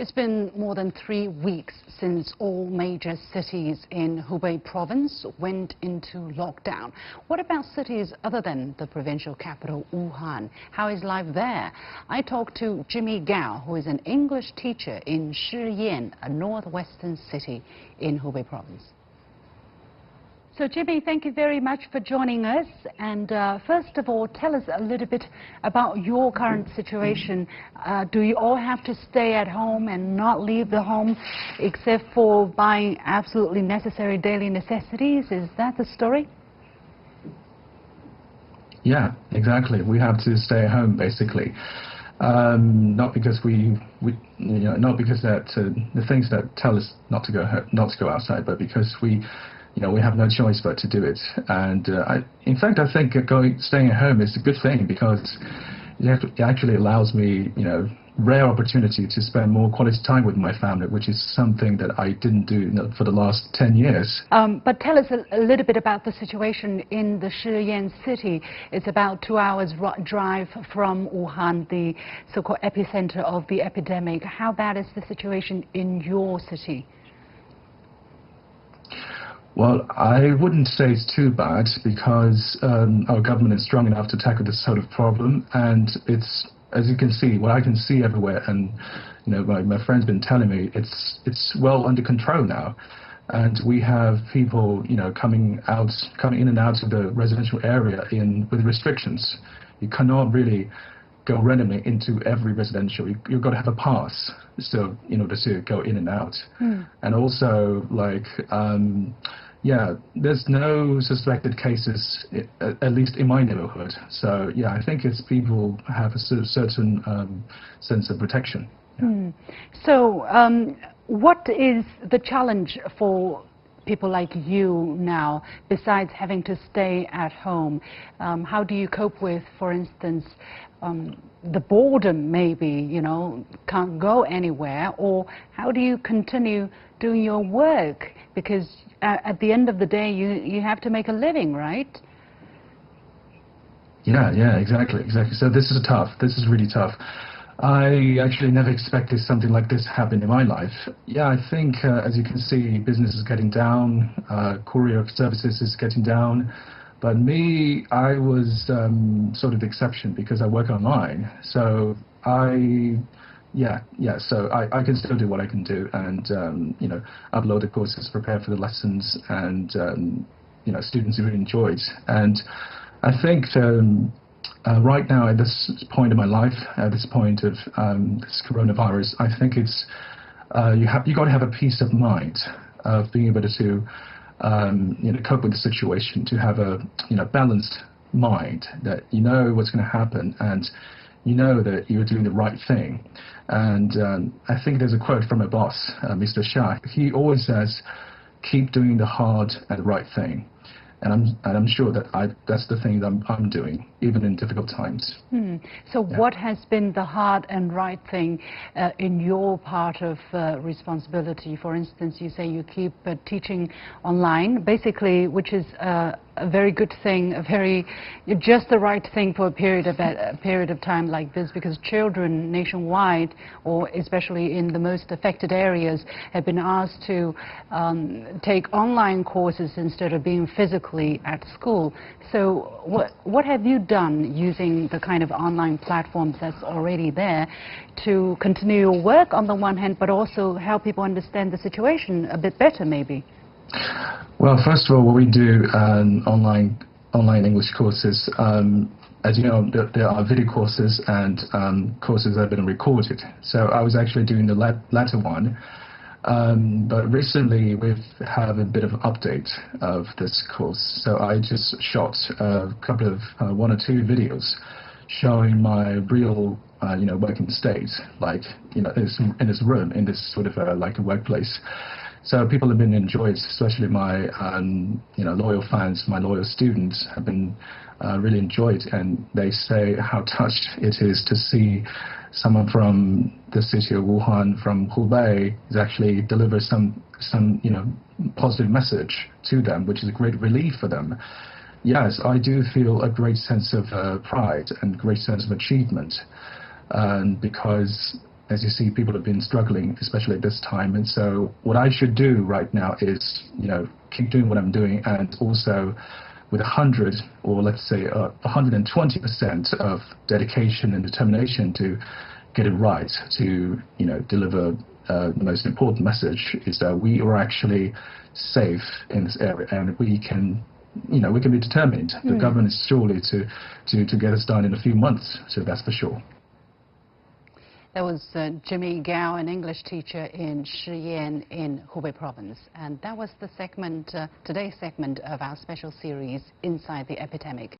It's been more than 3 weeks since all major cities in Hubei Province went into lockdown. What about cities other than the provincial capital, Wuhan? How is life there? I talked to Jimmy Gao, who is an English teacher in Shiyan, a northwestern city in Hubei Province. So, Jimmy, thank you very much for joining us. And first of all, tell us a little bit about your current situation. Do you all have to stay at home and not leave the home except for buying absolutely necessary daily necessities? Is that the story? Yeah, exactly. We have to stay at home, basically. Not because not because that the things that tell us not to go outside, but because we have no choice but to do it. And in fact, I think staying at home is a good thing because it actually allows me, rare opportunity to spend more quality time with my family, which is something that I didn't do for the last 10 years. But tell us a little bit about the situation in the Shiyan city. It's about 2 hours drive from Wuhan, the so-called epicenter of the epidemic. How bad is the situation in your city? Well, I wouldn't say it's too bad because our government is strong enough to tackle this sort of problem, and it's, as you can see, what I can see everywhere, and my friend's been telling me it's well under control now, and we have people coming in and out of the residential area with restrictions. You cannot really go randomly into every residential. You've got to have a pass so in order to go in and out. And also, there's no suspected cases, at least in my neighborhood. So yeah, I think it's people have a certain sense of protection. Yeah. So what is the challenge for people like you now, besides having to stay at home? How do you cope with, for instance, the boredom, maybe, can't go anywhere? Or how do you continue doing your work? Because at the end of the day, you have to make a living, right? Yeah, exactly. So this is really tough. I actually never expected something like this to happen in my life. Yeah, I think, as you can see, business is getting down, courier services is getting down. But me, I was sort of the exception because I work online. So so I can still do what I can do and, upload the courses, prepare for the lessons, and, students really enjoy it. And I think right now, at this point in my life, at this point of this coronavirus, I think it's you got to have a peace of mind of being able to cope with the situation, to have a balanced mind that what's going to happen and that you're doing the right thing. And I think there's a quote from my boss, Mr. Shah. He always says, "Keep doing the hard and the right thing." And I'm sure that that's the thing that I'm doing, even in difficult times. So what has been the hard and right thing in your part of responsibility? For instance, you say you keep teaching online, basically, which is a very good thing, just the right thing for a period of time like this, because children nationwide, or especially in the most affected areas, have been asked to take online courses instead of being physically at school. So what have you done using the kind of online platforms that's already there to continue your work on the one hand, but also help people understand the situation a bit better, maybe? Well, first of all, what we do online English courses, as you know, there are video courses and courses that have been recorded. So I was actually doing the latter one. But recently we have a bit of an update of this course. So I just shot a couple of 1 or 2 videos showing my real working state, in this room, in this sort of like a workplace. So people have been enjoyed, especially my loyal fans, my loyal students have been really enjoyed, and they say how touched it is to see someone from the city of Wuhan, from Hubei, is actually deliver some positive message to them, which is a great relief for them. Yes, I do feel a great sense of pride and great sense of achievement, because as you see, people have been struggling, especially at this time. And so what I should do right now is, keep doing what I'm doing, and also with 100 or let's say 120% of dedication and determination to get it right, to deliver the most important message is that we are actually safe in this area, and we can be determined. The government is surely to get us done in a few months, so that's for sure. That was Jimmy Gao, an English teacher in Shiyan in Hubei Province. And that was the segment, today's segment of our special series, Inside the Epidemic.